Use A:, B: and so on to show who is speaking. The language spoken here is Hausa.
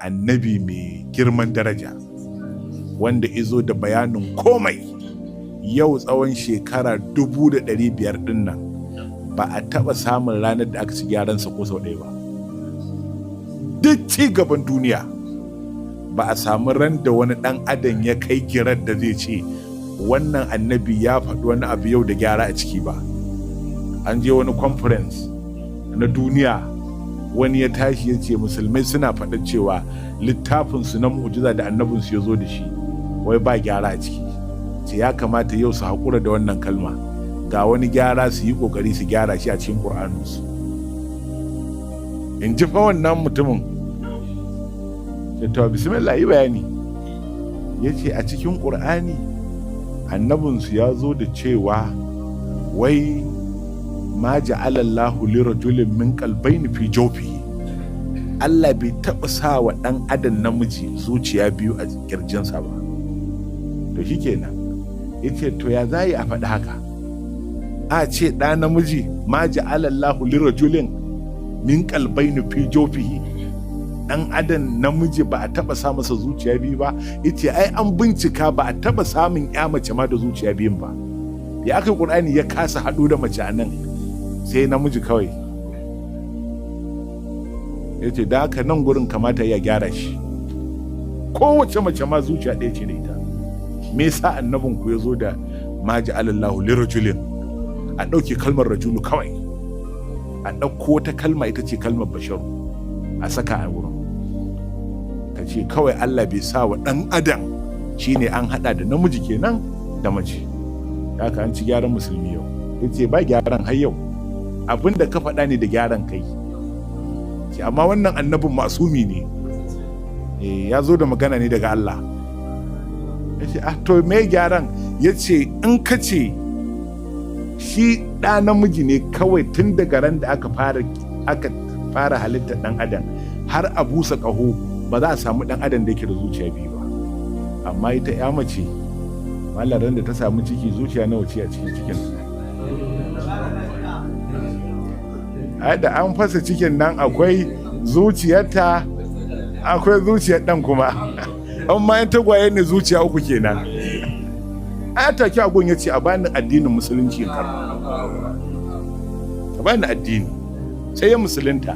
A: annabi mai girman daraja wanda izo da bayanin komai. Yau tsawon shekara 1500 din nan ba a taɓa samun ranar da aka ci gyaransa ko sau ɗaya ba. Duk ci gaban duniya ba a samu ran da wani ɗan adam ya kai girar da zai ce wannan annabi ya faɗi wani abu yau da gyara a ciki ba. An je wani conference na duniya, wani ya tashi ya ce musulmai suna faɗa cewa littafinsu na mu'jiza da annabinsu ya zo da shi wai ba gyara a ciki. Ce ya kamata yau su haƙura da wannan kalma, ga wani gyara su yi ƙoƙari su gyara shi a cikin ƙur'aninsu. In ji fa wannan mutumin, ce to bismillah yi bayani. Ya ce a cikin ƙur'ani annabinsu ya zo da cewa wai ma ja'ala Allahu lirajulin min qalbayni fi jawfihi. Allah bai taɓa sa wa ɗan adam namiji zuciya biyu a kirjinsa ba. To shikenan yace to ya zai a faɗi haka, a ce ɗa namiji ma ja'ala Allahu lirajulin min qalbayni fi jawfihi, ɗan adam namiji ba a taɓa sa masa zuciya biyu ba. Yace ai an bincika ba a taɓa samun ya mace ma da zuciya biyun ba. Ya aka Qur'ani ya kasa haɗu da mace a nan sai namiji kawai. Yace da haka nan gurin kamata ya gyara shi, kowace mace ma zuciya ɗaya ce da ita. Me yasa annabin ku ya zo da ma ja'ala Allahu lirajulin, a ɗauke kalmar rajulu kawai, a ɗauko wata kalma ita ce kalmar basharu a saka a wurin, ka ce kawai Allah bai sa wa ɗan adam, shine an haɗa da namiji kenan da mace. Haka an ci gyaran musulmi yau. Yace ba gyaran har yau, abinda ka faɗa ne da gyaran kai. Amma wannan annabin masumi ne, ya zo da magana ne daga Allah. Ya ce to me gyaran? Ya ce in ka ce shi ɗa namiji ne kawai tun daga ran da aka fara halittar ɗan adam har a busa ƙaho, ba za a samu ɗan adam da yake da zuciya biyu ba. Amma ita ya mace malaran da ta samu ciki, zuciya nawa ce a cikin cikin? Da an fasa cikin nan akwai zuciyarta, akwai zuciyar ɗan kuma. Amma yan tagwaye ne zuciya uku kenan. Take agun ya ce a bani addinin musulunci in karɓa, a bani addini, sai ya musulunta.